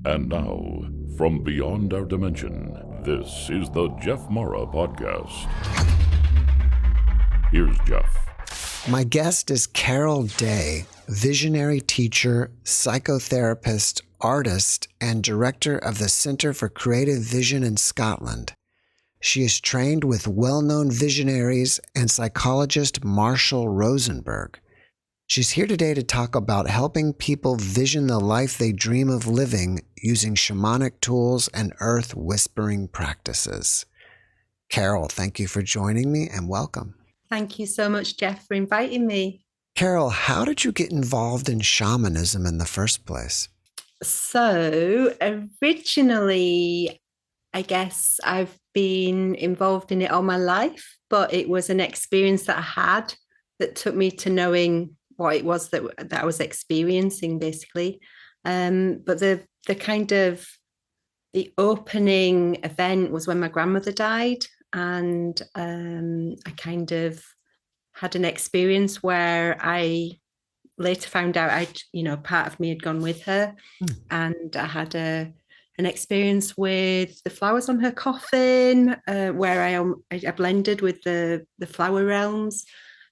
And now, from beyond our dimension, this is the JeffMara Podcast. Here's Jeff. My guest is Carol Day, visionary teacher, psychotherapist, artist, and director of the Centre for Creative Vision in Scotland. She is trained with well-known visionaries and psychologist Marshall Rosenberg. She's here today to talk about helping people vision the life they dream of living using shamanic tools and earth whispering practices. Carol, thank you for joining me and welcome. Thank you so much, Jeff, for inviting me. Carol, how did you get involved in shamanism in the first place? So originally, I guess I've been involved in it all my life, but it was an experience that I had that took me to knowing what it was that I was experiencing, basically. But the kind of the opening event was when my grandmother died, and I kind of had an experience where I later found out part of me had gone with her, and I had an experience with the flowers on her coffin, where I blended with the flower realms.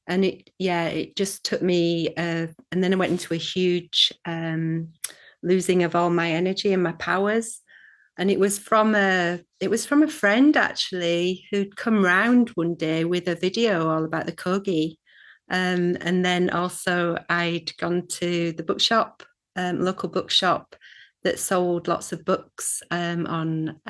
And it just took me, and then I went into a huge losing of all my energy and my powers. And it was from a friend, actually, who'd come round one day with a video all about the Kogi. And then also I'd gone to the bookshop, local bookshop that sold lots of books on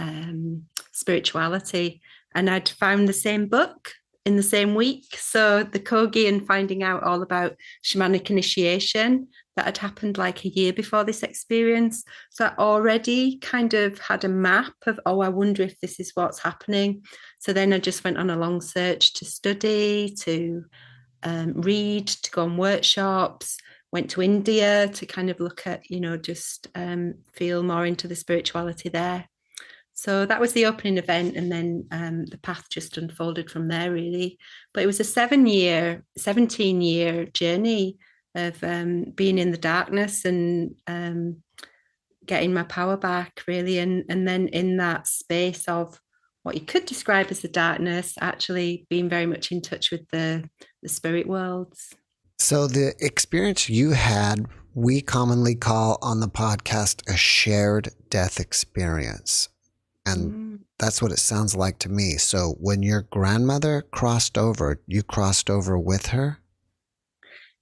spirituality. And I'd found the same book in the same week. So the Kogi, and finding out all about shamanic initiation that had happened like a year before this experience. So I already kind of had a map of, I wonder if this is what's happening. So then I just went on a long search to study, to read, to go on workshops, went to India to kind of look at, just feel more into the spirituality there. So that was the opening event, and then the path just unfolded from there, really. But it was a 17-year journey of being in the darkness and getting my power back, really. And then in that space of what you could describe as the darkness, actually being very much in touch with the spirit worlds. So the experience you had, we commonly call on the podcast a shared death experience. And that's what it sounds like to me. So when your grandmother crossed over, you crossed over with her?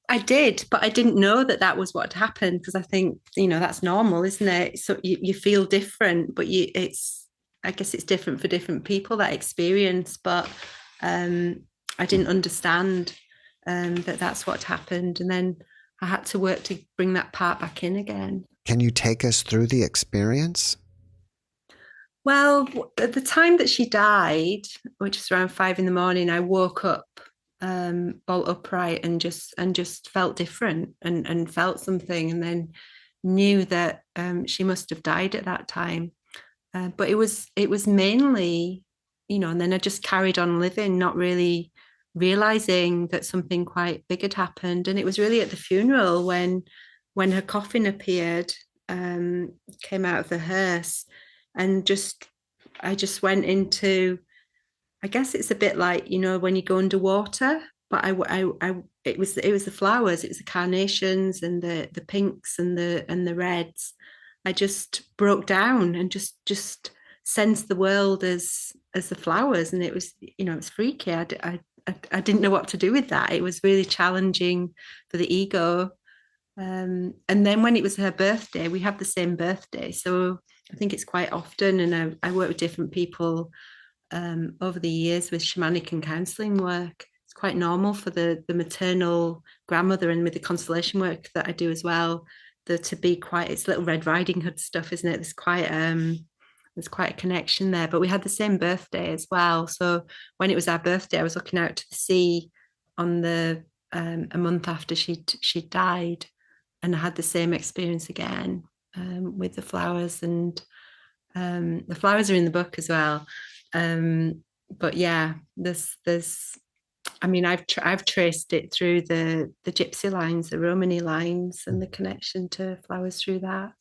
I did, but I didn't know that was what had happened, because I think, that's normal, isn't it? So you feel different, but I guess it's different for different people, that experience. But I didn't understand that that's what happened. And then I had to work to bring that part back in again. Can you take us through the experience? Well, at the time that she died, which was around 5 a.m, I woke up bolt upright and just felt different and felt something, and then knew that she must have died at that time. But it was mainly, and then I just carried on living, not really realizing that something quite big had happened. And it was really at the funeral when her coffin appeared, came out of the hearse. And I just went into, I guess it's a bit like, when you go underwater, but it was the flowers, it was the carnations and the pinks and the reds. I just broke down and just sensed the world as the flowers. And it was, it's freaky. I didn't know what to do with that. It was really challenging for the ego. And then when it was her birthday, we have the same birthday. So I think it's quite often, and I work with different people over the years with shamanic and counselling work. It's quite normal for the maternal grandmother, and with the constellation work that I do as well, to be quite, it's little Red Riding Hood stuff, isn't it? There's quite a connection there. But we had the same birthday as well. So when it was our birthday, I was looking out to the sea on a month after she died, and I had the same experience again. With the flowers, and the flowers are in the book as well. But yeah, there's I've traced it through the gypsy lines, the Romany lines, and the connection to flowers through that.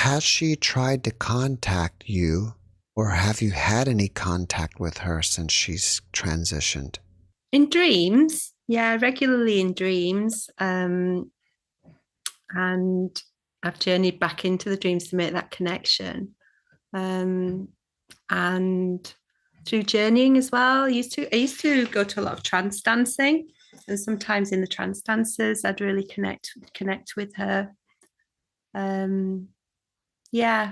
Has she tried to contact you, or have you had any contact with her since she's transitioned? In dreams, yeah, regularly in dreams. And I've journeyed back into the dreams to make that connection. And through journeying as well, I used to go to a lot of trance dancing, and sometimes in the trance dances, I'd really connect with her. Yeah,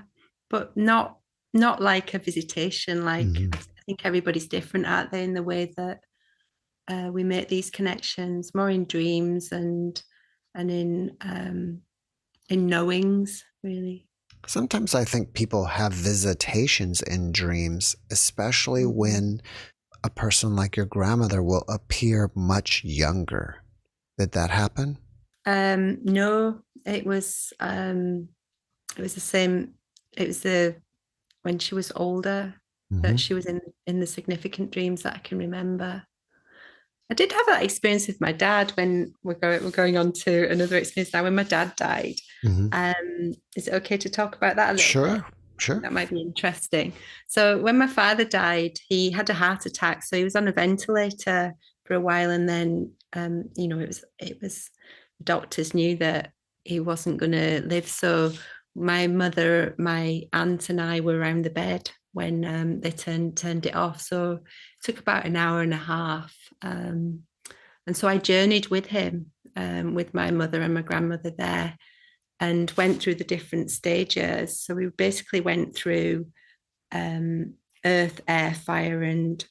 but not like a visitation. Like, I think everybody's different, aren't they, in the way that we make these connections, more in dreams and in knowings, really. Sometimes I think people have visitations in dreams, especially when a person like your grandmother will appear much younger. Did that happen? No, it was the same. It was when she was older that she was in the significant dreams that I can remember. I did have that experience with my dad when we're going on to another experience now when my dad died. Is it okay to talk about that a little bit? Sure. That might be interesting. So when my father died, he had a heart attack. So he was on a ventilator for a while, and then it was doctors knew that he wasn't going to live. So my mother, my aunt, and I were around the bed when they turned it off. So it took about an hour and a half. And so I journeyed with him, with my mother and my grandmother there, and went through the different stages. So we basically went through earth, air, fire, and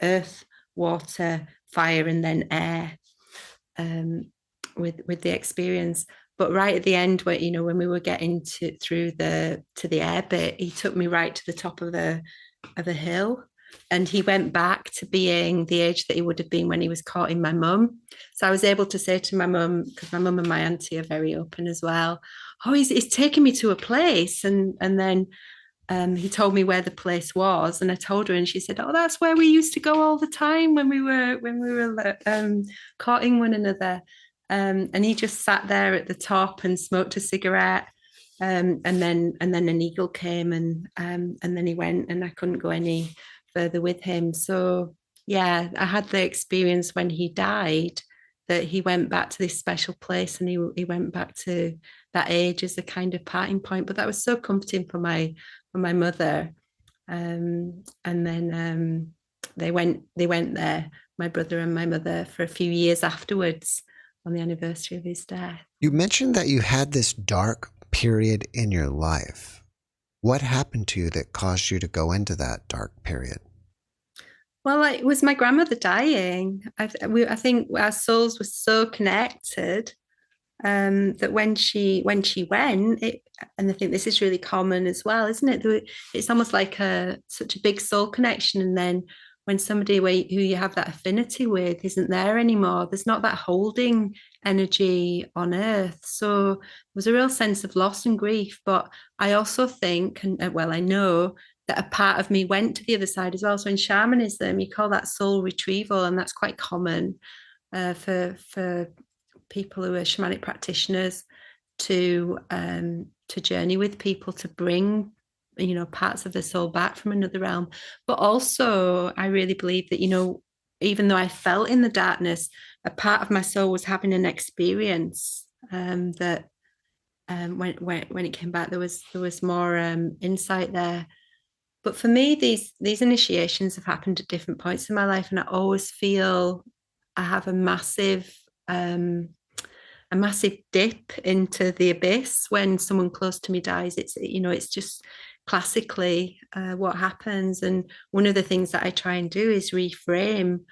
earth, water, fire, and then air, with the experience. But right at the end, where when we were getting to the air bit, he took me right to the top of a hill, and he went back to being the age that he would have been when he was courting my mum. So I was able to say to my mum, because my mum and my auntie are very open as well, oh, he's taking me to a place, and then he told me where the place was, and I told her, and she said, oh, that's where we used to go all the time when we were courting one another. And he just sat there at the top and smoked a cigarette. And then an eagle came, and then he went, and I couldn't go any further with him. So yeah, I had the experience when he died that he went back to this special place, and he went back to that age as a kind of parting point. But that was so comforting for my mother. And then they went there, my brother and my mother, for a few years afterwards on the anniversary of his death. You mentioned that you had this dark period in your life. What happened to you that caused you to go into that dark period? Well, it was my grandmother dying. I think our souls were so connected that when she went, and I think this is really common as well, isn't it? It's almost like such a big soul connection, and then when somebody who you have that affinity with isn't there anymore, there's not that holding energy on earth. So there was a real sense of loss and grief. But I also think, and I know that a part of me went to the other side as well. So in shamanism, you call that soul retrieval, and that's quite common for people who are shamanic practitioners to journey with people, to bring parts of the soul back from another realm. But also I really believe that even though I felt in the darkness, a part of my soul was having an experience that when it came back, there was more insight there. But for me, these initiations have happened at different points in my life, and I always feel I have a massive dip into the abyss when someone close to me dies. It's just classically what happens. And one of the things that I try and do is reframe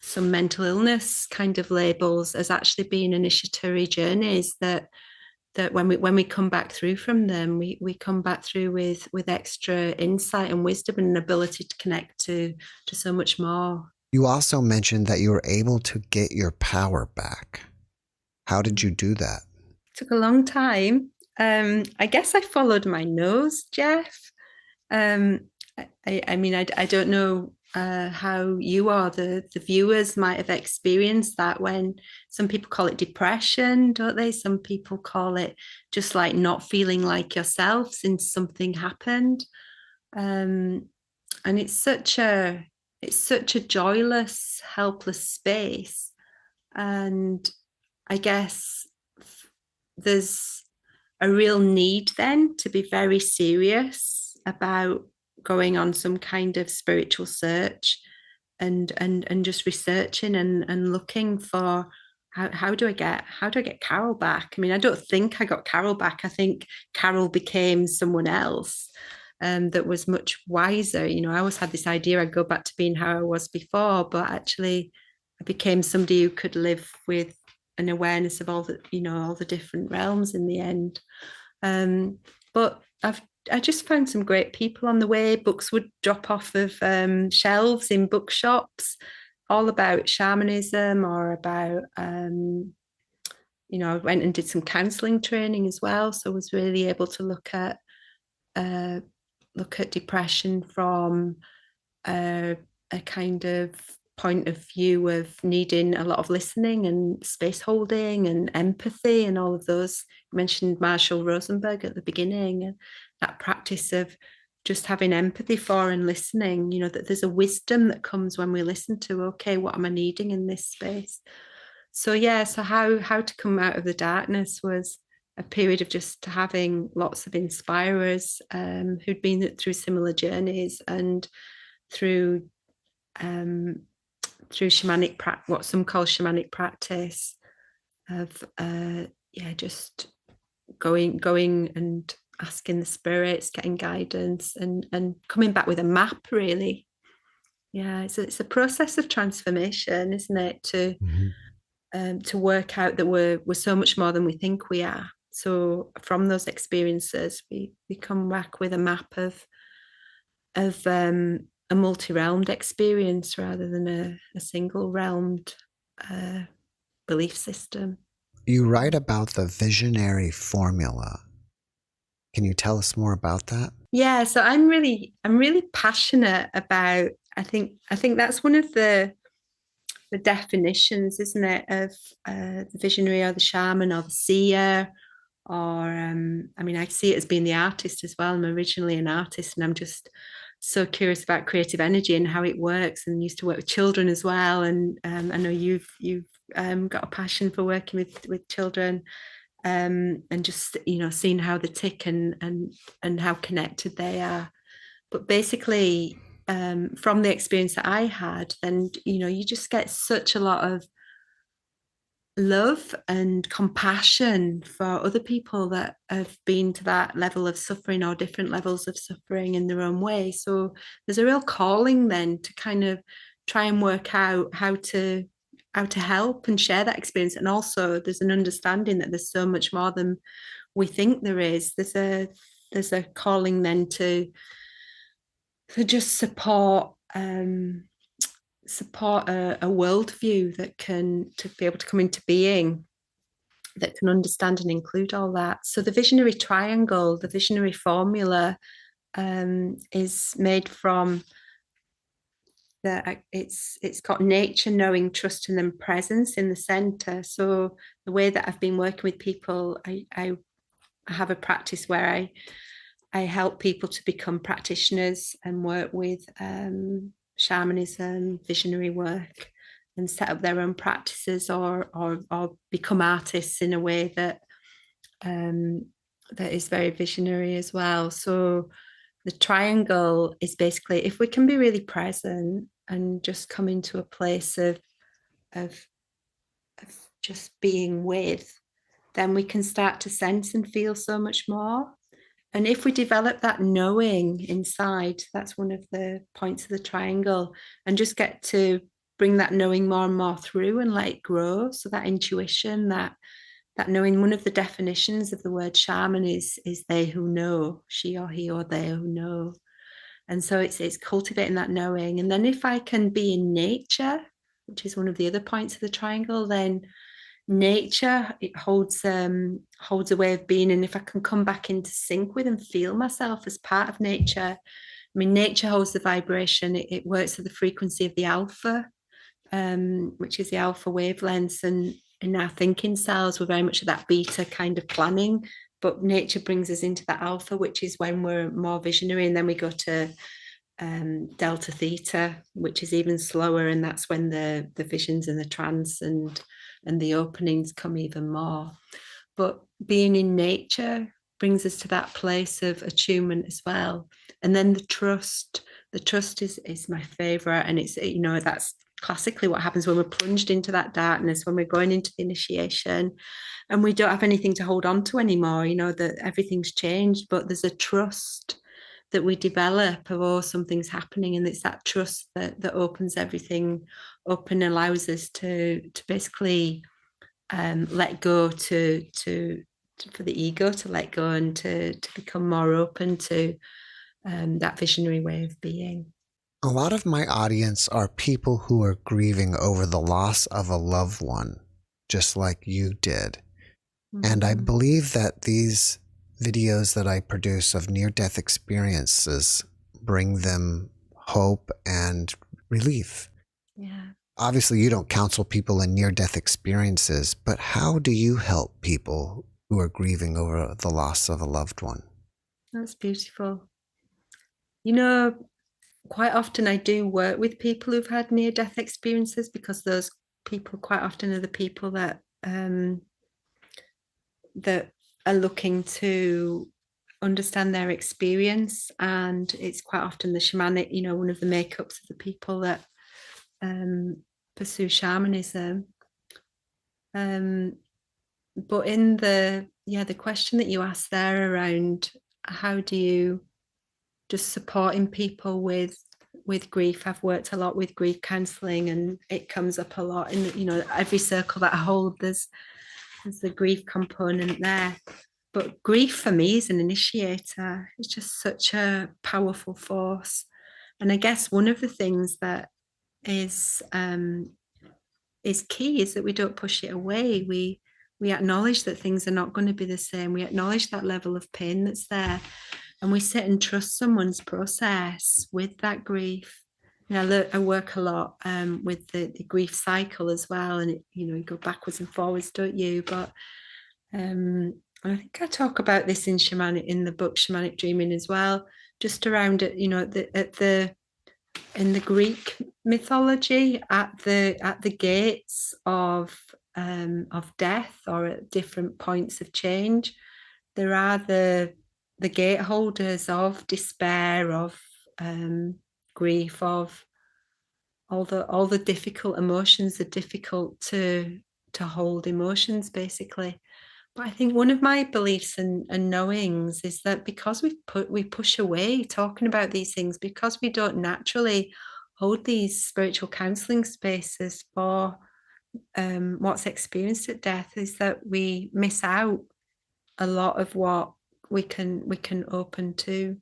some mental illness kind of labels as actually being initiatory journeys, that when we come back through from them, we come back through with extra insight and wisdom and an ability to connect to so much more. You also mentioned that you were able to get your power back. How did you do that? It took a long time. I guess I followed my nose, Jeff. I don't know how you or the viewers might have experienced that when some people call it depression, don't they? Some people call it just like not feeling like yourself since something happened. And it's such a joyless, helpless space. And I guess there's a real need then to be very serious about going on some kind of spiritual search and just researching and looking for how do I get Carol back? I mean, I don't think I got Carol back. I think Carol became someone else that was much wiser. You know, I always had this idea I'd go back to being how I was before, but actually I became somebody who could live with an awareness of all the different realms in the end. But I just found some great people on the way. Books would drop off of shelves in bookshops, all about shamanism or about, I went and did some counselling training as well. So I was really able to look at depression from a kind of point of view of needing a lot of listening and space holding and empathy and all of those. You mentioned Marshall Rosenberg at the beginning, and that practice of just having empathy for and listening, that there's a wisdom that comes when we listen to, okay, what am I needing in this space? So how to come out of the darkness was a period of just having lots of inspirers who'd been through similar journeys, and through what some call shamanic practice of just going and asking the spirits, getting guidance, and coming back with a map, really. It's a process of transformation, isn't it, to work out that we're so much more than we think we are. So from those experiences we come back with a map of a multi-realmed experience rather than a single realmed belief system. You write about the visionary formula. Can you tell us more about that? Yeah, so I'm really passionate about, I think that's one of the definitions, isn't it, of the visionary or the shaman or the seer, or I see it as being the artist as well. I'm originally an artist, and I'm just so curious about creative energy and how it works, and used to work with children as well. And I know you've got a passion for working with children, and just seeing how they tick and how connected they are. But basically, from the experience that I had, then you just get such a lot of love and compassion for other people that have been to that level of suffering or different levels of suffering in their own way. So there's a real calling then to kind of try and work out how to help and share that experience. And also there's an understanding that there's so much more than we think there is. There's a calling then to just support a worldview that to be able to come into being, that can understand and include all that. So the visionary triangle, the visionary formula, is made from it's got nature, knowing, trust, and then presence in the center. So the way that I've been working with people, I have a practice where I help people to become practitioners and work with shamanism, visionary work, and set up their own practices or become artists in a way that is very visionary as well. So the triangle is basically, if we can be really present and just come into a place of just being with, then we can start to sense and feel so much more. And if we develop that knowing inside, that's one of the points of the triangle, and just get to bring that knowing more and more through and let it grow. So that intuition, that knowing, one of the definitions of the word shaman is they who know, she or he or they who know. And so it's cultivating that knowing. And then if I can be in nature, which is one of the other points of the triangle, then nature, it holds a way of being. And if I can come back into sync with and feel myself as part of nature, I mean, nature holds the vibration. It works at the frequency of the alpha, which is the alpha wavelengths, and in our thinking cells, we're very much at that beta kind of planning, but nature brings us into that alpha, which is when we're more visionary, and then we go to delta theta, which is even slower, and that's when the visions and the trance and the openings come even more. But being in nature brings us to that place of attunement as well. And then the trust is my favorite, and it's, you know, that's classically what happens when we're plunged into that darkness, when we're going into the initiation and we don't have anything to hold on to anymore, you know, that everything's changed, but there's a trust that we develop of, oh, something's happening, and it's that trust that opens everything up and allows us to basically let go, to for the ego to let go, and to become more open to that visionary way of being. A lot of my audience are people who are grieving over the loss of a loved one, just like you did. Mm-hmm. And I believe that these videos that I produce of near-death experiences bring them hope and relief. Yeah. Obviously, you don't counsel people in near-death experiences, but how do you help people who are grieving over the loss of a loved one? That's beautiful. You know, quite often I do work with people who've had near-death experiences, because those people quite often are the people that that are looking to understand their experience. And it's quite often the shamanic, you know, one of the makeups of the people that pursue shamanism. But in the question that you asked there around how do you just supporting people with grief, I've worked a lot with grief counselling, and it comes up a lot in, you know, every circle that I hold, there's the grief component there. But grief for me is an initiator. It's just such a powerful force. And I guess one of the things that is key is that we don't push it away. We acknowledge that things are not going to be the same. We acknowledge that level of pain that's there, and we sit and trust someone's process with that grief. And I work a lot with the grief cycle as well, and you know, you go backwards and forwards, don't you? But I think I talk about this in the book Shamanic Dreaming as well, just around it, you know, in the Greek mythology, at the gates of death, or at different points of change, there are the gateholders of despair, of grief, of all the difficult emotions, the difficult to hold emotions, basically. But I think one of my beliefs and knowings is that because we push away talking about these things, because we don't naturally hold these spiritual counselling spaces for what's experienced at death, is that we miss out a lot of what we can open to.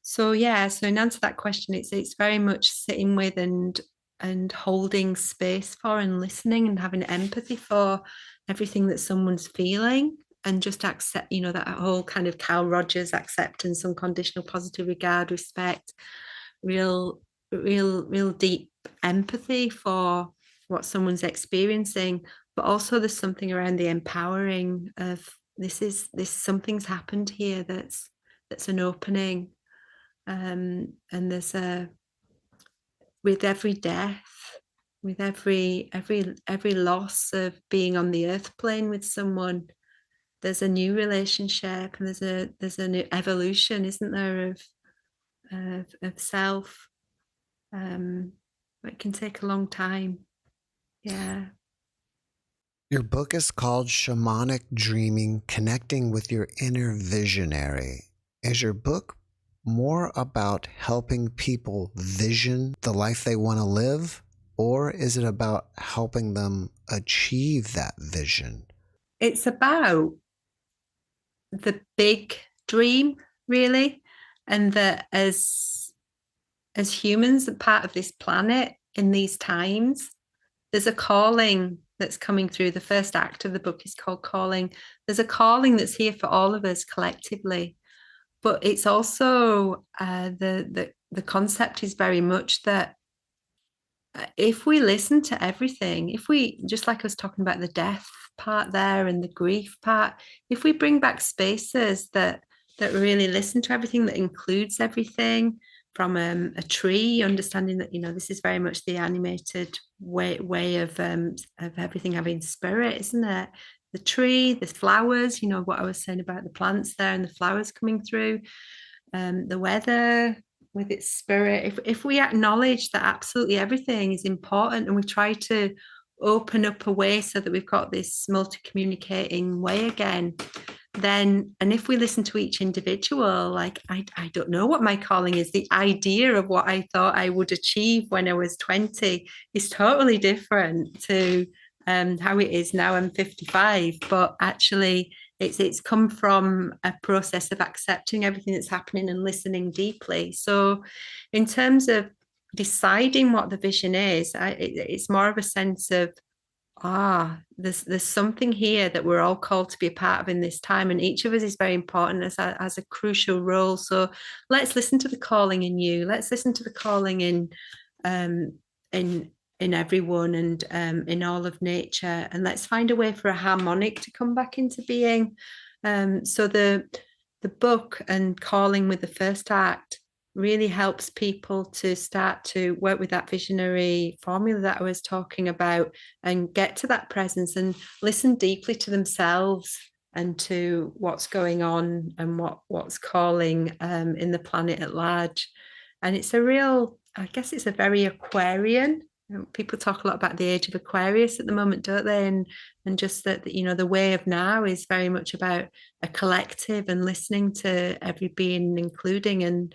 So in answer to that question, it's very much sitting with and holding space for, and listening and having empathy for everything that someone's feeling, and just accept, you know, that whole kind of Carl Rogers acceptance, unconditional positive regard, respect, real deep empathy for what someone's experiencing. But also there's something around the empowering of this something's happened here that's an opening, and there's with every death, with every loss of being on the earth plane with someone, there's a new relationship, and there's a new evolution, isn't there, of self. It can take a long time. Yeah. Your book is called Shamanic Dreaming, Connecting with Your Inner Visionary. Is your book more about helping people vision the life they want to live, or is it about helping them achieve that vision? It's about the big dream, really, and that as humans, a part of this planet in these times, there's a calling that's coming through. The first act of the book is called Calling. There's a calling that's here for all of us collectively. But it's also the concept is very much that if we listen to everything, if we, just like I was talking about the death part there and the grief part, if we bring back spaces that really listen to everything, that includes everything, from a tree, understanding that, this is very much the animated way of everything having spirit, isn't it? The tree, the flowers, what I was saying about the plants there and the flowers coming through, the weather with its spirit. If we acknowledge that absolutely everything is important, and we try to open up a way so that we've got this multi-communicating way again, then, and if we listen to each individual, like I don't know what my calling is. The idea of what I thought I would achieve when I was 20 is totally different to how it is now. I'm 55, but actually it's come from a process of accepting everything that's happening and listening deeply. So in terms of deciding what the vision is, it's more of a sense of, there's something here that we're all called to be a part of in this time, and each of us is very important as a crucial role. So let's listen to the calling in you. Let's listen to the calling in everyone, and in all of nature, and let's find a way for a harmonic to come back into being. So the book and Calling with the first act really helps people to start to work with that visionary formula that I was talking about, and get to that presence and listen deeply to themselves and to what's going on and what's calling in the planet at large. And it's a real, I guess it's a very Aquarian. People talk a lot about the age of Aquarius at the moment, don't they? And just that, the way of now is very much about a collective and listening to every being, including. And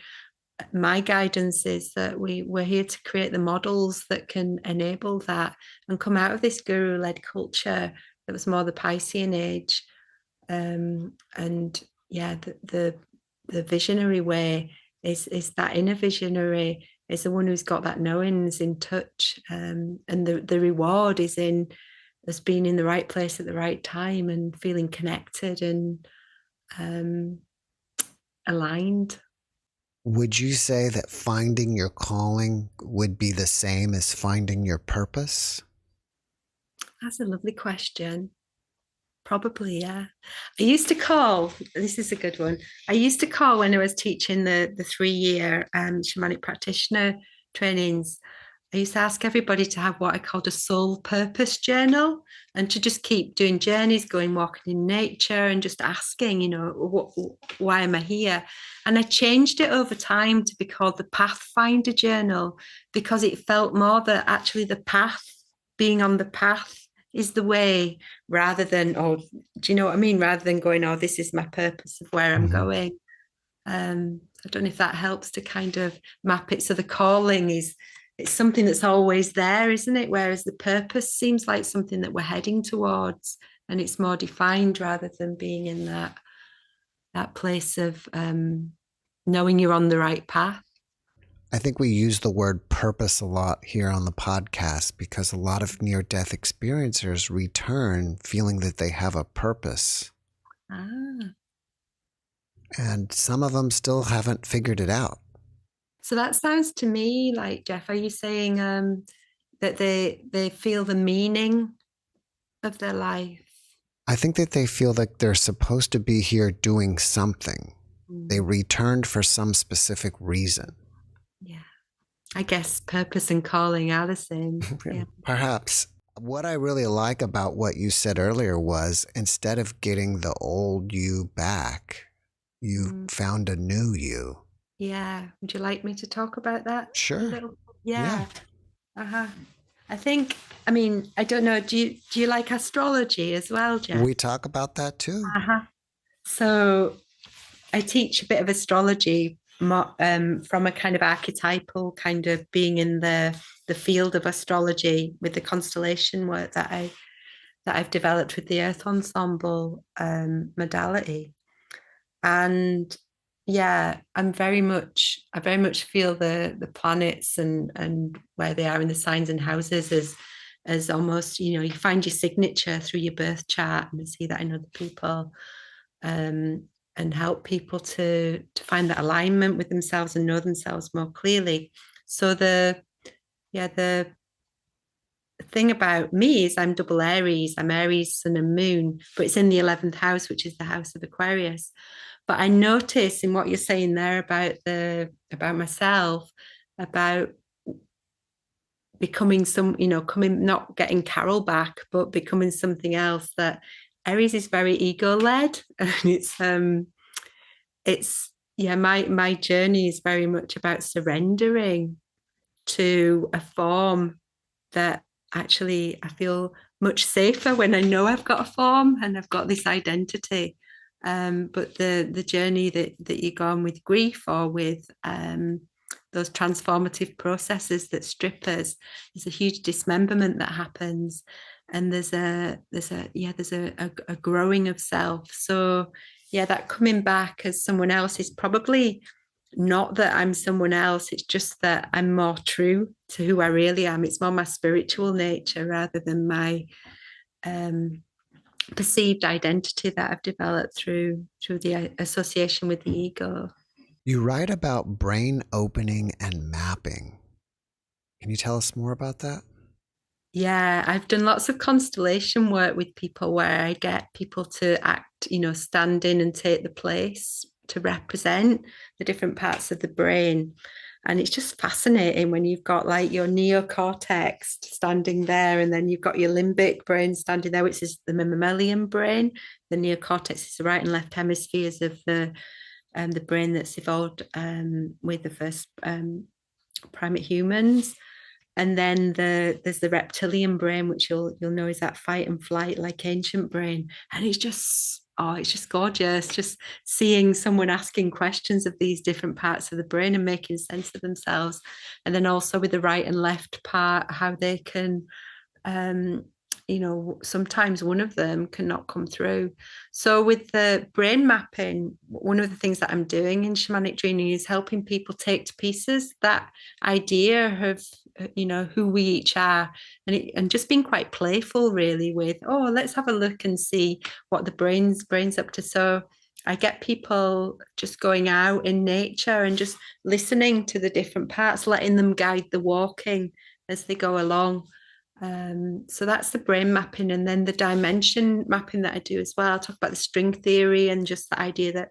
my guidance is that we're here to create the models that can enable that and come out of this guru-led culture that was more the Piscean age. And yeah, the visionary way is that inner visionary, is the one who's got that knowing, is in touch, and the reward is in us being in the right place at the right time and feeling connected and aligned. Would you say that finding your calling would be the same as finding your purpose? That's a lovely question. Probably, yeah. I used to call, this is a good one. I used to call when I was teaching the 3-year shamanic practitioner trainings. I used to ask everybody to have what I called a soul purpose journal, and to just keep doing journeys, going walking in nature, and just asking, why am I here? And I changed it over time to be called the Pathfinder Journal, because it felt more that actually the path, being on the path, is the way, rather than, do you know what I mean? Rather than going, this is my purpose of where I'm going. I don't know if that helps to kind of map it. So the calling it's something that's always there, isn't it? Whereas the purpose seems like something that we're heading towards, and it's more defined rather than being in that place of knowing you're on the right path. I think we use the word purpose a lot here on the podcast because a lot of near-death experiencers return feeling that they have a purpose. And some of them still haven't figured it out. So that sounds to me like, Jeff, are you saying that they feel the meaning of their life? I think that they feel like they're supposed to be here doing something. They returned for some specific reason. Yeah. I guess purpose and calling are the same. Yeah. Perhaps. What I really like about what you said earlier was, instead of getting the old you back, you found a new you. Yeah. Would you like me to talk about that? Sure. Yeah. I think, I don't know. Do you like astrology as well, Jeff? We talk about that too. So I teach a bit of astrology from a kind of archetypal kind of being in the field of astrology, with the constellation work that I've developed with the Earth Ensemble modality. And yeah, I very much feel the planets and where they are in the signs and houses as almost, you find your signature through your birth chart, and I see that in other people, and help people to find that alignment with themselves and know themselves more clearly. So the thing about me is I'm double Aries. I'm Aries, Sun and Moon, but it's in the 11th house, which is the house of Aquarius. But I notice in what you're saying there about myself, about becoming not getting Carol back, but becoming something else, that Aries is very ego led. And it's my journey is very much about surrendering to a form that actually I feel much safer when I know I've got a form and I've got this identity. But the journey that you go on with grief or with those transformative processes that strip us, there's a huge dismemberment that happens, and there's a growing of self. So that coming back as someone else is probably not that I'm someone else, it's just that I'm more true to who I really am. It's more my spiritual nature rather than my perceived identity that I've developed through the association with the ego. You write about brain opening and mapping. Can you tell us more about that? Yeah, I've done lots of constellation work with people where I get people to act, stand in and take the place to represent the different parts of the brain. And it's just fascinating when you've got like your neocortex standing there, and then you've got your limbic brain standing there, which is the mammalian brain. The neocortex is the right and left hemispheres of the brain that's evolved with the first primate humans. And then there's the reptilian brain, which you'll know is that fight and flight, like ancient brain. And it's just gorgeous, just seeing someone asking questions of these different parts of the brain and making sense of themselves. And then also with the right and left part, how they can sometimes one of them cannot come through. So with the brain mapping, one of the things that I'm doing in shamanic dreaming is helping people take to pieces that idea of who we each are, and just being quite playful really with, let's have a look and see what the brain's up to. So I get people just going out in nature and just listening to the different parts, letting them guide the walking as they go along. So that's the brain mapping. And then the dimension mapping that I do as well. I'll talk about the string theory and just the idea that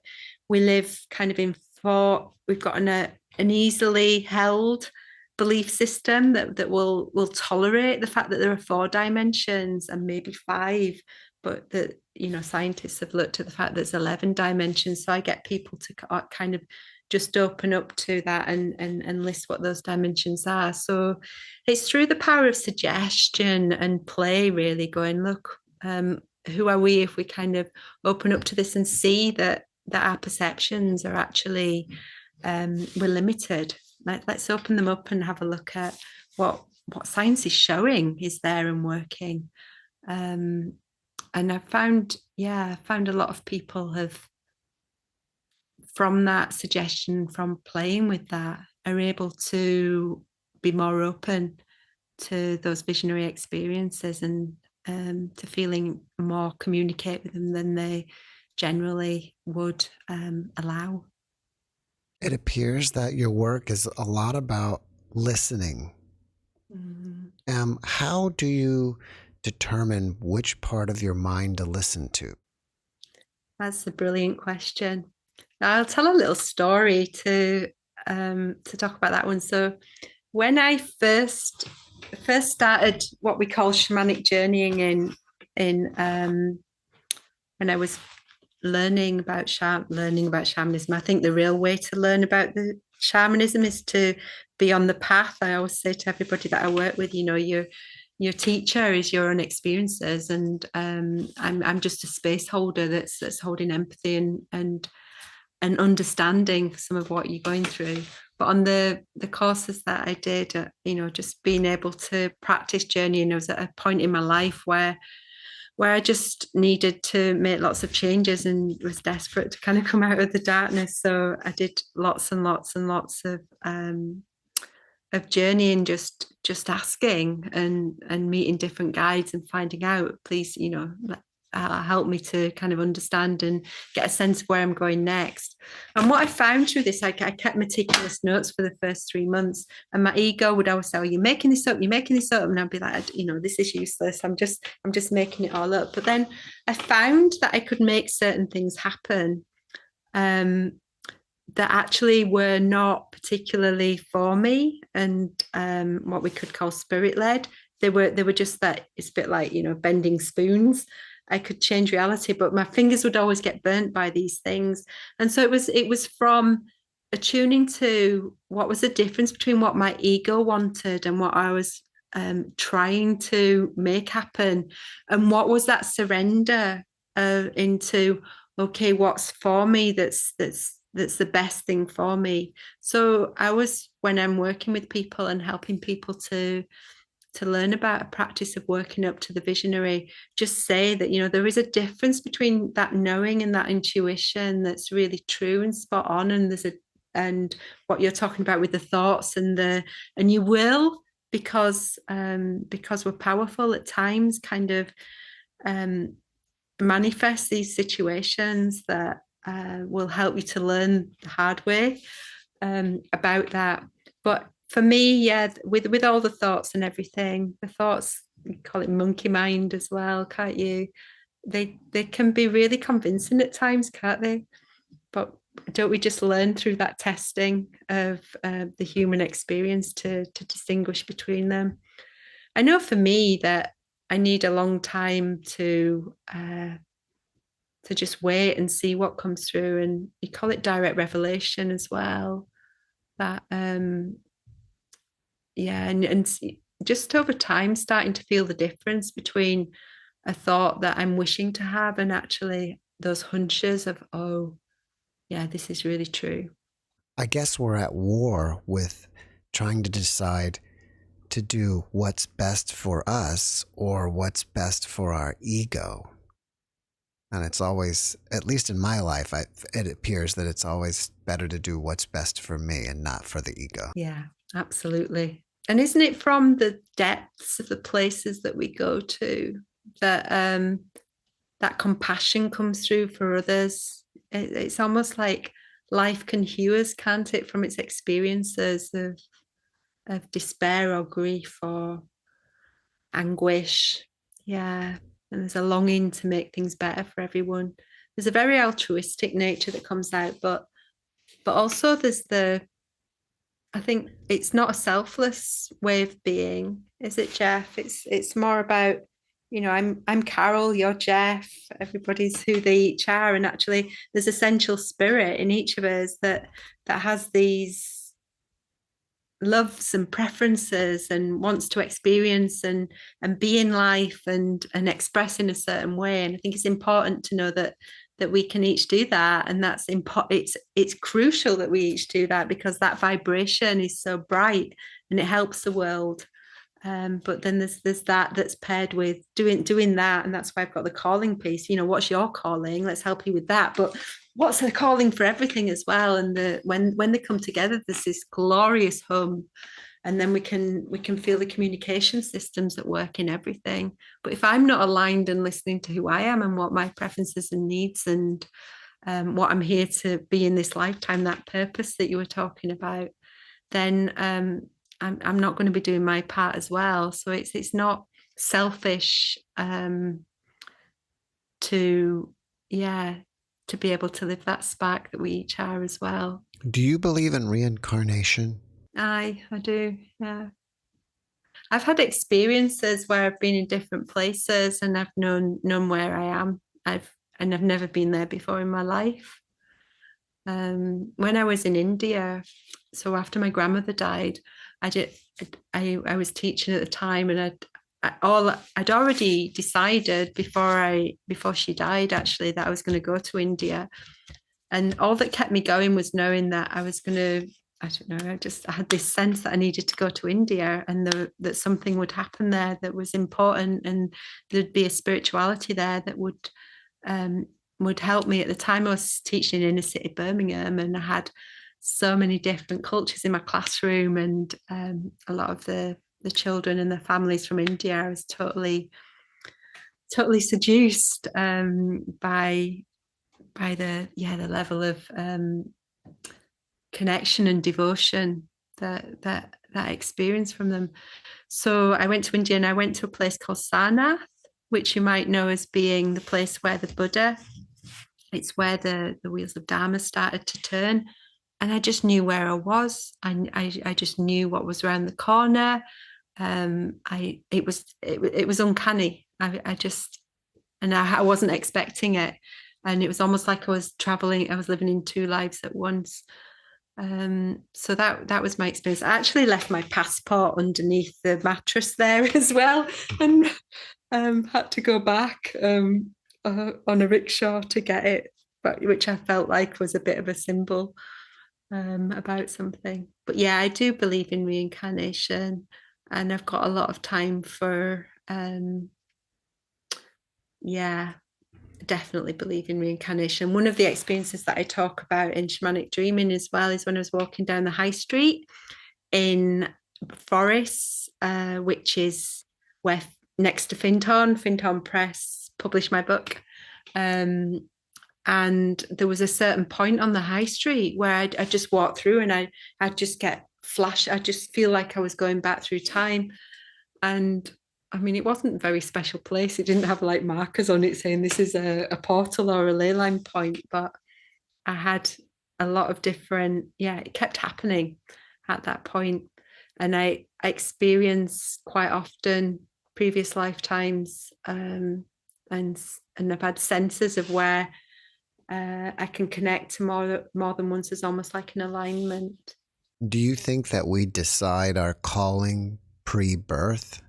we live kind of in four. We've got an easily held belief system that will tolerate the fact that there are 4 dimensions and maybe 5, but that scientists have looked at the fact that there's 11 dimensions. So I get people to kind of just open up to that and list what those dimensions are. So it's through the power of suggestion and play, really going, look, who are we if we kind of open up to this and see that our perceptions are actually we're limited. Let's open them up and have a look at what science is showing is there and working. And I found a lot of people have, from that suggestion, from playing with that, are able to be more open to those visionary experiences and to feeling more communicate with them than they generally would allow. It appears that your work is a lot about listening. Mm-hmm. How do you determine which part of your mind to listen to? That's a brilliant question. I'll tell a little story to talk about that one. So when I first started what we call shamanic journeying in when I was learning about shamanism, I think the real way to learn about the shamanism is to be on the path. I always say to everybody that I work with, your teacher is your own experiences, and I'm just a space holder that's holding empathy and understanding for some of what you're going through. But on the courses that I did, just being able to practice journeying, I was at a point in my life where I just needed to make lots of changes and was desperate to kind of come out of the darkness. So I did lots and lots and lots of journeying, just asking and meeting different guides and finding out, please, help me to kind of understand and get a sense of where I'm going next. And what I found through this, I kept meticulous notes for the first 3 months, and my ego would always say, "Oh, you're making this up, you're making this up," and I'd be like, "This is useless. I'm just making it all up." But then I found that I could make certain things happen that actually were not particularly for me, and what we could call spirit-led. They were just that. It's a bit like, bending spoons. I could change reality, but my fingers would always get burnt by these things. And so it was from attuning to what was the difference between what my ego wanted and what I was trying to make happen, and what was that surrender into, okay, what's for me that's the best thing for me. So when I'm working with people and helping people to learn about a practice of working up to the visionary, just say that, there is a difference between that knowing and that intuition that's really true and spot on. And what you're talking about with the thoughts and you will, because we're powerful at times, kind of manifest these situations that will help you to learn the hard way about that. But for me, with all the thoughts and everything, the thoughts, you call it monkey mind as well, can't you? They can be really convincing at times, can't they? But don't we just learn through that testing of the human experience to distinguish between them? I know for me that I need a long time to just wait and see what comes through, and you call it direct revelation as well. That and just over time starting to feel the difference between a thought that I'm wishing to have and actually those hunches of, oh yeah, this is really true. I guess we're at war with trying to decide to do what's best for us or what's best for our ego. And it's always, at least in my life, it appears that it's always better to do what's best for me and not for the ego. Yeah, absolutely. And isn't it from the depths of the places that we go to that that compassion comes through for others? It's almost like life can heal us, can't it, from its experiences of despair or grief or anguish. Yeah. And there's a longing to make things better for everyone. There's a very altruistic nature that comes out, but also there's I think it's not a selfless way of being, is it, Jeff? It's more about, I'm Carol, you're Jeff, everybody's who they each are. And actually there's essential spirit in each of us that has these loves and preferences and wants to experience and be in life and express in a certain way. And I think it's important to know that we can each do that, and that's it's crucial that we each do that, because that vibration is so bright and it helps the world. But then there's that's paired with doing that, and that's why I've got the calling piece. What's your calling? Let's help you with that. But what's the calling for everything as well? And when they come together, there's this glorious hum, and then we can feel the communication systems that work in everything. But if I'm not aligned and listening to who I am and what my preferences and needs and what I'm here to be in this lifetime, that purpose that you were talking about, then I'm not going to be doing my part as well. So it's not selfish to be able to live that spark that we each are as well. Do you believe in reincarnation? I do, yeah. I've had experiences where I've been in different places and I've known where I am. I've never been there before in my life. When I was in India, so after my grandmother died, I was teaching at the time, and I'd already decided before she died, actually, that I was going to go to India. And all that kept me going was knowing that I was going to, I don't know, I had this sense that I needed to go to India, and that something would happen there that was important, and there'd be a spirituality there that would help me. At the time, I was teaching in inner city Birmingham, and I had so many different cultures in my classroom, and a lot of the children and their families from India. I was totally totally seduced by the level of connection and devotion that I experienced from them. So I went to India and I went to a place called Sarnath, which you might know as being the place where the Buddha, it's where the wheels of Dharma started to turn. And I just knew where I was. I just knew what was around the corner. It was uncanny. I wasn't expecting it. And it was almost like I was traveling, I was living in two lives at once. So that was my experience. I actually left my passport underneath the mattress there as well, and had to go back on a rickshaw to get it, but which I felt like was a bit of a symbol about something. But yeah, I do believe in reincarnation, and I've got a lot of time for definitely believe in reincarnation. One of the experiences that I talk about in Shamanic Dreaming as well is when I was walking down the high street in Forres, which is where next to Finton Press published my book. And there was a certain point on the high street where I just walked through and I'd just get flash. I just feel like I was going back through time. And I mean, it wasn't a very special place. It didn't have like markers on it saying this is a portal or a ley line point, but I had a lot of different, it kept happening at that point. And I experienced quite often previous lifetimes, and I've had senses of where I can connect to more than once. As almost like an alignment. Do you think that we decide our calling pre-birth?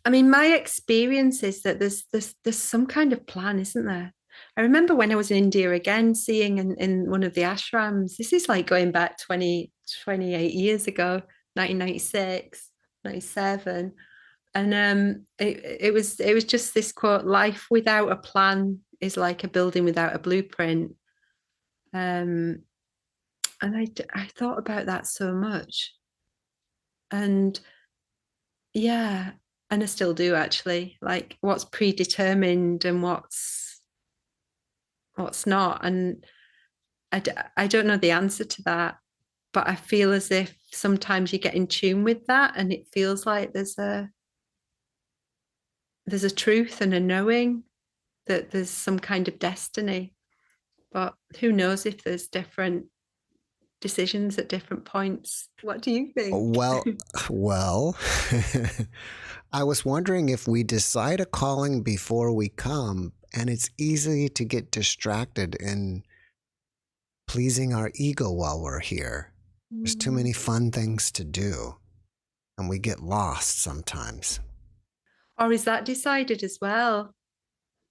I mean, my experience is that there's some kind of plan, isn't there? I remember when I was in India again, seeing in one of the ashrams, this is like going back 28 years ago, 1996, 97. And it was just this quote: life without a plan is like a building without a blueprint. And I thought about that so much. And yeah, and I still do actually, like what's predetermined and what's not. And I don't know the answer to that, but I feel as if sometimes you get in tune with that and it feels like there's a truth and a knowing that there's some kind of destiny. But who knows if there's different decisions at different points. What do you think? Well, I was wondering if we decide a calling before we come, and it's easy to get distracted in pleasing our ego while we're here. There's too many fun things to do, and we get lost sometimes. Or is that decided as well?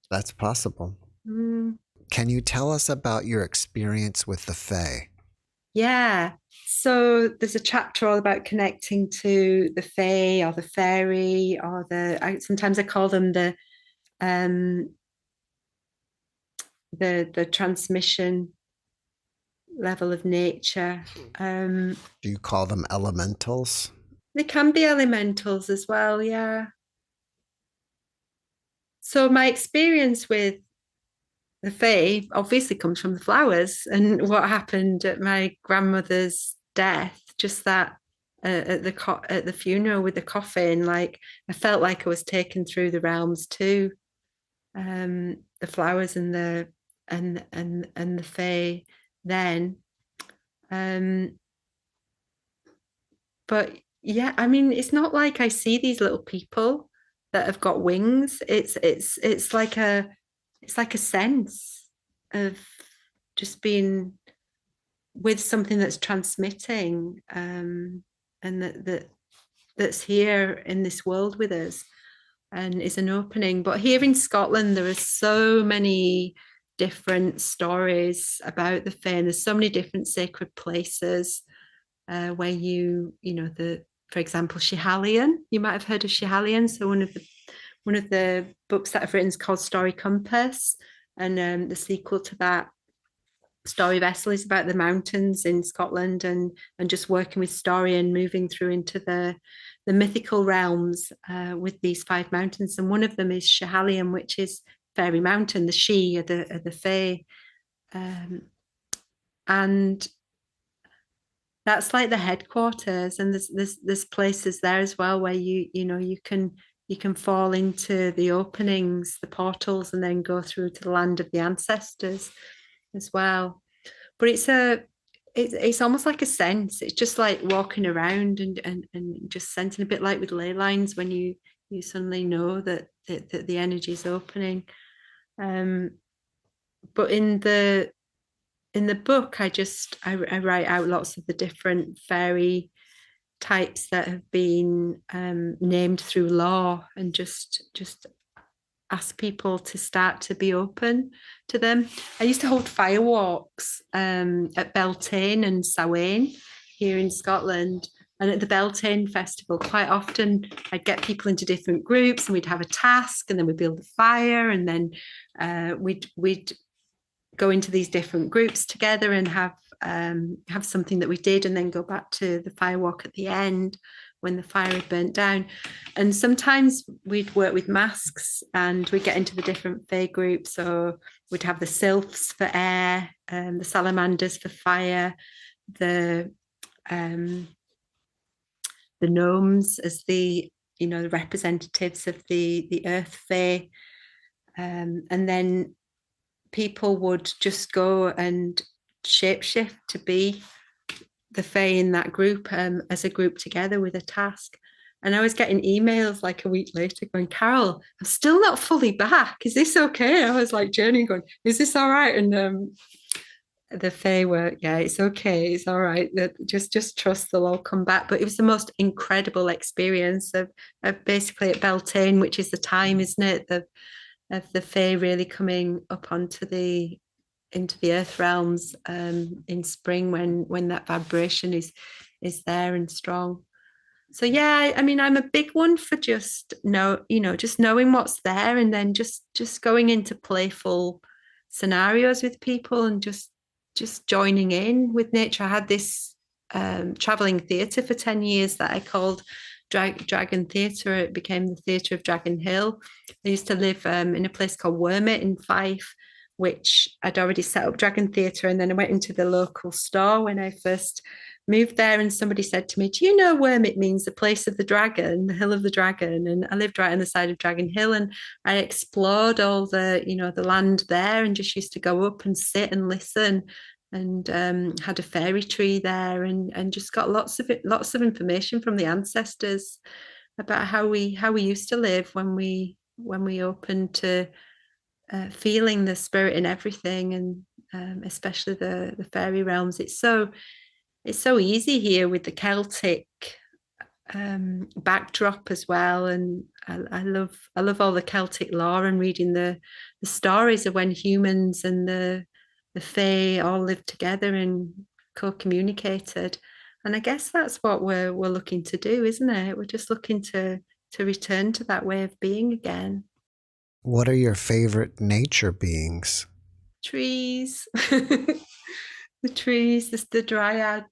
That's possible. Can you tell us about your experience with the Fae? Yeah. So there's a chapter all about connecting to the Fae or the fairy or sometimes I call them the transmission level of nature. Do you call them elementals? They can be elementals as well, yeah. So my experience with the Fae obviously comes from the flowers and what happened at my grandmother's death, just that at the funeral with the coffin, like I felt like I was taken through the realms too. The flowers and the Fae then. But yeah, I mean, it's not like I see these little people that have got wings. It's like a sense of just being with something that's transmitting, and that's here in this world with us and is an opening. But here in Scotland, there are so many different stories about the Fae, and there's so many different sacred places where for example, Schiehallion. You might have heard of Schiehallion. So one of the books that I've written is called Story Compass, and the sequel to that Story Vessel is about the mountains in Scotland, and just working with story and moving through into the mythical realms with these 5 mountains. And one of them is Schiehallion, which is Fairy Mountain. The She are the Fae, and that's like the headquarters. And there's places there as well where you can fall into the openings, the portals, and then go through to the land of the ancestors as well. But it's almost like a sense. It's just like walking around and just sensing, a bit like with ley lines, when you suddenly know that the energy is opening. But in the book, I write out lots of the different fairy types that have been named through law, and just ask people to start to be open to them. I used to hold firewalks at Beltane and Samhain here in Scotland. And at the Beltane Festival, quite often I'd get people into different groups, and we'd have a task, and then we'd build a fire, and then we'd go into these different groups together and have something that we did, and then go back to the firewalk at the end when the fire had burnt down. And sometimes we'd work with masks, and we'd get into the different fae groups. So we'd have the sylphs for air, the salamanders for fire, the gnomes as the representatives of the earth fae, and then people would just go and shapeshift to be the fae in that group, as a group together with a task. And I was getting emails like a week later going, Carol, I'm still not fully back. Is this okay? I was like journeying going, is this all right? And the fae were, yeah, it's okay. It's all right. Just trust they'll all come back. But it was the most incredible experience of basically at Beltane, which is the time, isn't it, of the fae really coming up into the earth realms in spring, when that vibration is there and strong. So yeah, I mean, I'm a big one for just knowing what's there, and then just going into playful scenarios with people, and just joining in with nature. I had this traveling theatre for 10 years that I called Dragon Theatre. It became the Theatre of Dragon Hill. I used to live in a place called Wormit in Fife, which I'd already set up Dragon Theatre. And then I went into the local store when I first moved there, and somebody said to me, do you know Wormit means the place of the dragon, the hill of the dragon? And I lived right on the side of Dragon Hill, and I explored all the land there, and just used to go up and sit and listen, and had a fairy tree there, and just got lots of information from the ancestors about how we used to live when we opened to feeling the spirit in everything, and especially the fairy realms. It's so easy here with the Celtic backdrop as well, and I love all the Celtic lore, and reading the stories of when humans and the fae all lived together and co-communicated. And I guess that's what we're looking to do, isn't it? We're just looking to return to that way of being again. What are your favorite nature beings? Trees. The trees, the dryads.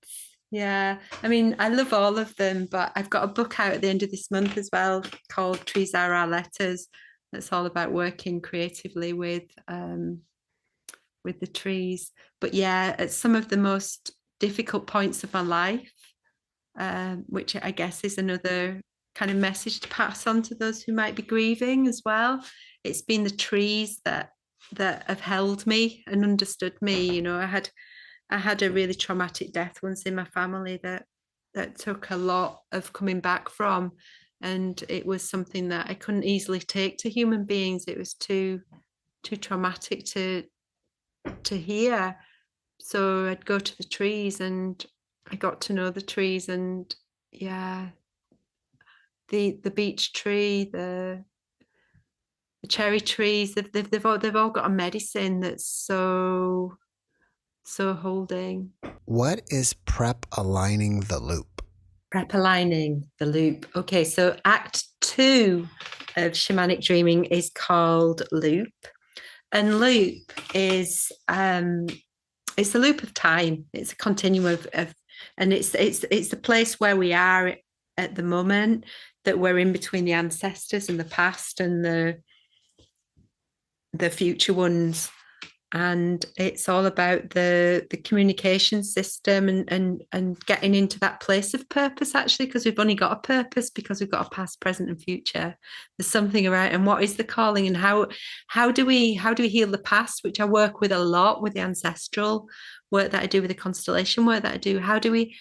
Yeah, I mean, I love all of them, but I've got a book out at the end of this month as well called Trees Are Our Letters. That's all about working creatively with the trees. But yeah, at some of the most difficult points of my life, which I guess is another kind of message to pass on to those who might be grieving as well. It's been the trees that have held me and understood me. I had a really traumatic death once in my family that took a lot of coming back from, and it was something that I couldn't easily take to human beings. It was too traumatic to hear. So I'd go to the trees, and I got to know the trees, and yeah, the beech tree, the cherry trees, they've all got a medicine that's so holding. What is prep aligning the loop? Prep aligning the loop. Okay, so Act 2 of Shamanic Dreaming is called Loop. And loop is it's a loop of time. It's a continuum of and it's the place where we are at the moment, that we're in between the ancestors and the past and the future ones. And it's all about the communication system and getting into that place of purpose, actually, because we've only got a purpose because we've got a past, present, and future. There's something around, and what is the calling, and how do we heal the past, which I work with a lot with the ancestral work that I do, with the constellation work that I do. How do we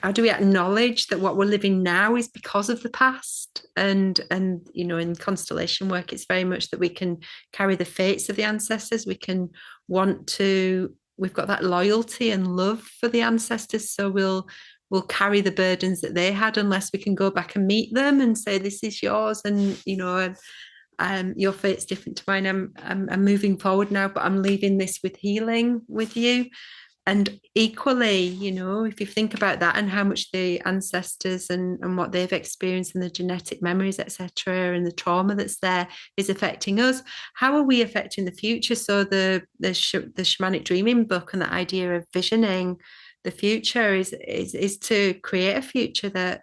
acknowledge that what we're living now is because of the past? And in constellation work, it's very much that we can carry the fates of the ancestors. We've got that loyalty and love for the ancestors, so we'll carry the burdens that they had, unless we can go back and meet them and say, this is yours, and your fate's different to mine. I'm moving forward now, but I'm leaving this with healing with you. And equally, if you think about that and how much the ancestors and what they've experienced and the genetic memories, etc., and the trauma that's there is affecting us, how are we affecting the future? So the Shamanic Dreaming book and the idea of visioning the future is to create a future that,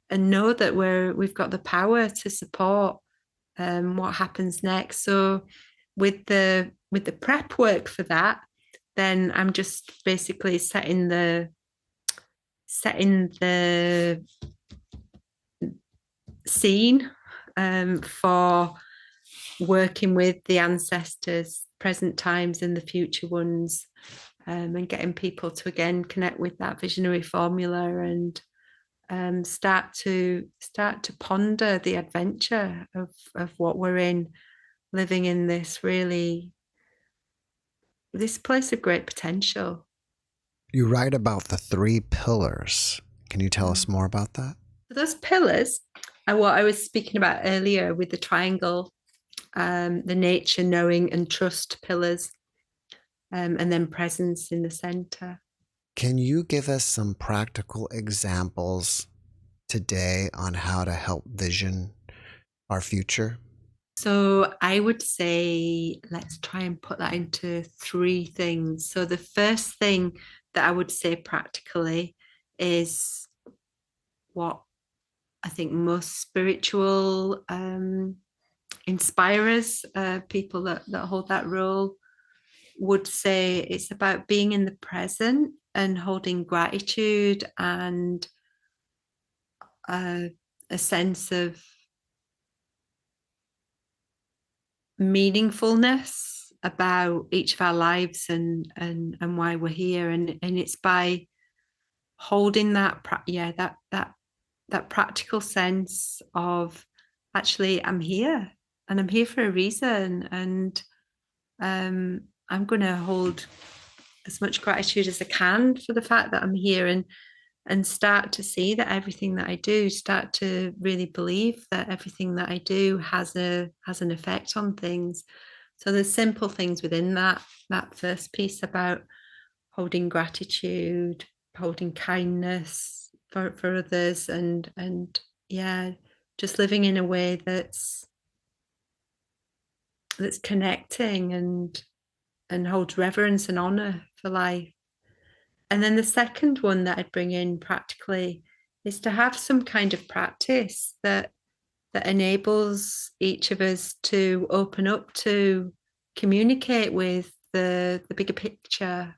and know that we've got the power to support what happens next. So with the prep work for that, then I'm just basically setting the scene for working with the ancestors, present times and the future ones, and getting people to again connect with that visionary formula and start to ponder the adventure of what we're in, living in this place of great potential. You write about the 3 pillars. Can you tell us more about that? Those pillars are what I was speaking about earlier with the triangle, the nature, knowing, and trust pillars, and then presence in the center. Can you give us some practical examples today on how to help vision our future? So I would say, let's try and put that into 3 things. So the first thing that I would say practically is what I think most spiritual inspirers, people that hold that role, would say. It's about being in the present and holding gratitude and a sense of meaningfulness about each of our lives and why we're here, and it's by holding that practical sense of, actually, I'm here and I'm here for a reason, and I'm going to hold as much gratitude as I can for the fact that I'm here, and start to see that everything that I do, start to really believe that everything that I do has an effect on things. So there's simple things within that first piece about holding gratitude, holding kindness for others, and just living in a way that's connecting and holds reverence and honor for life. And then the second one that I'd bring in practically is to have some kind of practice that enables each of us to open up to communicate with the bigger picture.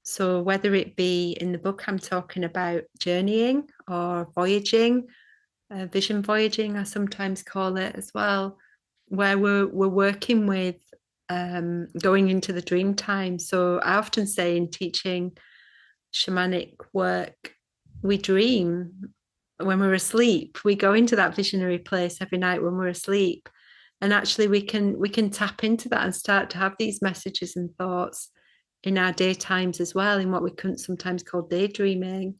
So whether it be in the book, I'm talking about journeying or voyaging, vision voyaging, I sometimes call it as well, where we're working with going into the dream time. So I often say in teaching shamanic work, we dream when we're asleep. We go into that visionary place every night when we're asleep, and actually we can tap into that and start to have these messages and thoughts in our daytimes as well, in what we couldn't sometimes call daydreaming.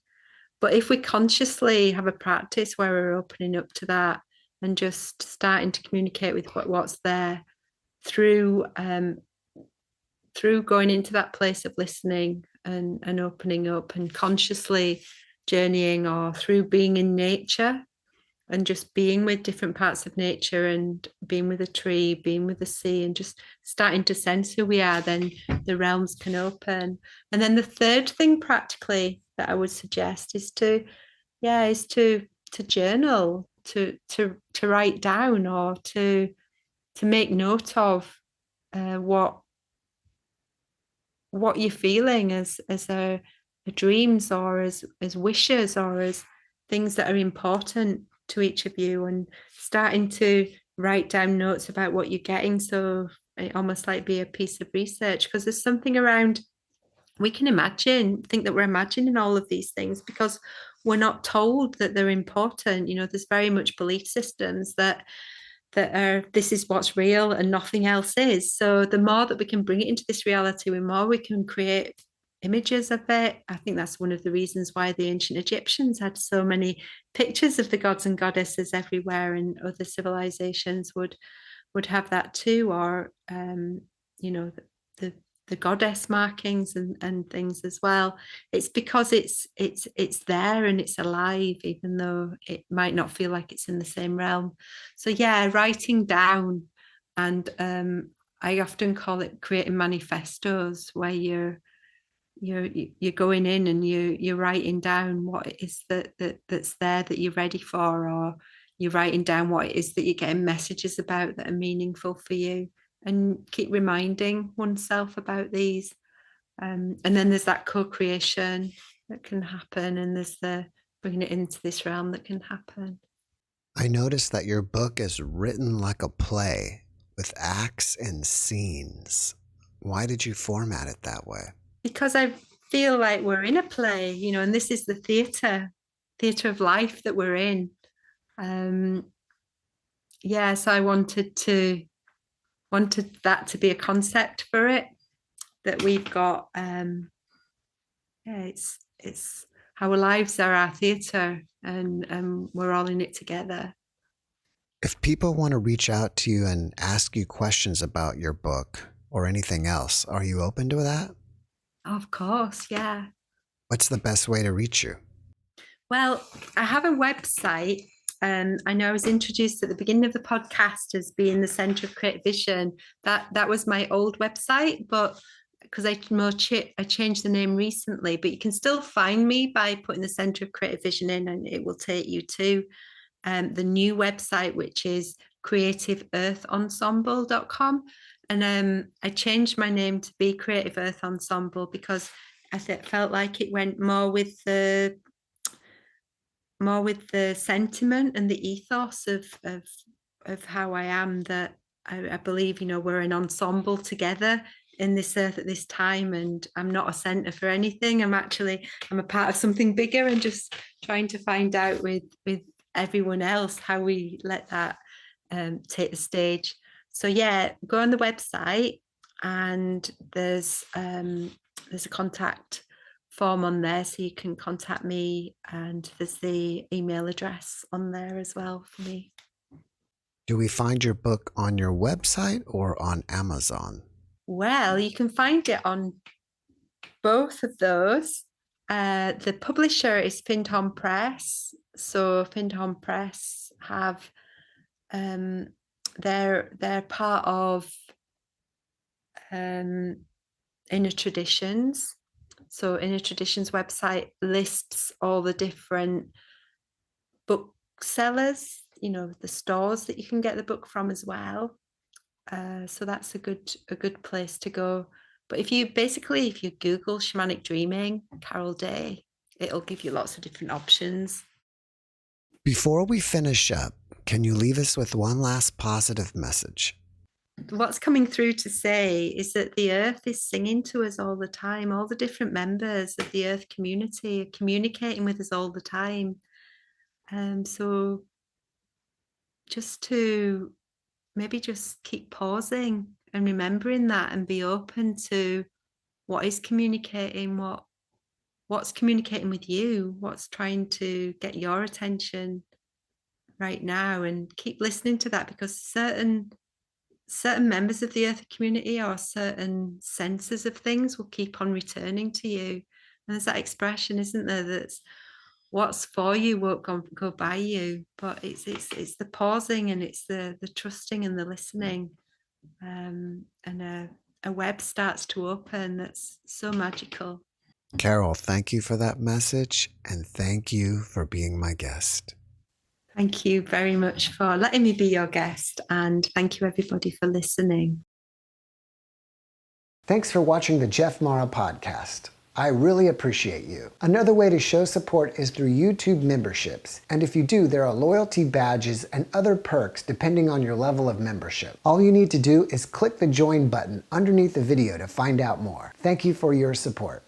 But if we consciously have a practice where we're opening up to that and just starting to communicate with what's there through going into that place of listening and opening up and consciously journeying, or through being in nature and just being with different parts of nature and being with a tree, being with the sea, and just starting to sense who we are, then the realms can open. And then the third thing practically that I would suggest is to journal, to write down, or to make note of what you're feeling as dreams, or as wishes, or as things that are important to each of you, and starting to write down notes about what you're getting, so it almost like be a piece of research, because there's something around, we can think that we're imagining all of these things because we're not told that they're important. There's very much belief systems that are, this is what's real and nothing else is. So the more that we can bring it into this reality, the more we can create images of it. I think that's one of the reasons why the ancient Egyptians had so many pictures of the gods and goddesses everywhere, and other civilizations would have that too, or the goddess markings and things as well. It's because it's there and it's alive, even though it might not feel like it's in the same realm. So yeah, writing down, and I often call it creating manifestos, where you're going in and you're writing down what it is that's there that you're ready for, or you're writing down what it is that you're getting messages about that are meaningful for you, and keep reminding oneself about these. And then there's that co-creation that can happen, and there's the bringing it into this realm that can happen. I noticed that your book is written like a play with acts and scenes. Why did you format it that way? Because I feel like we're in a play, and this is the theatre of life that we're in. So I wanted that to be a concept for it, that we've got. It's our lives are our theatre, and we're all in it together. If people want to reach out to you and ask you questions about your book or anything else, are you open to that? Of course, yeah. What's the best way to reach you? Well, I have a website. I know I was introduced at the beginning of the podcast as being the Centre of Creative Vision. That was my old website, but because I changed the name recently, but you can still find me by putting the Centre of Creative Vision in, and it will take you to the new website, which is creativeearthensemble.com. And I changed my name to be Creative Earth Ensemble because I felt like it went more with the sentiment and the ethos of how I am, that I believe, we're an ensemble together in this earth at this time, and I'm not a center for anything. I'm a part of something bigger, and just trying to find out with everyone else how we let that take the stage. So yeah, go on the website, and there's a contact form on there, so you can contact me, and there's the email address on there as well for me. Do we find your book on your website or on Amazon? Well, you can find it on both of those. The publisher is Findhorn Press. So Findhorn Press have they're part of Inner Traditions. So Inner Traditions website lists all the different booksellers, the stores that you can get the book from as well. So that's a good place to go. But if you Google Shamanic Dreaming, Carol Day, it'll give you lots of different options. Before we finish up, can you leave us with one last positive message? What's coming through to say is that the earth is singing to us all the time. All the different members of the earth community are communicating with us all the time. So just to maybe just keep pausing and remembering that, and be open to what is communicating, what's communicating with you, what's trying to get your attention right now, and keep listening to that, because certain members of the earth community, or certain senses of things, will keep on returning to you. And there's that expression, isn't there, that's what's for you won't go by you, but it's the pausing, and it's the trusting and the listening, and a web starts to open that's so magical. Carol, thank you for that message, and thank you for being my guest. Thank you very much for letting me be your guest, and thank you everybody for listening. Thanks for watching the JeffMara Podcast. I really appreciate you. Another way to show support is through YouTube memberships. And if you do, there are loyalty badges and other perks depending on your level of membership. All you need to do is click the join button underneath the video to find out more. Thank you for your support.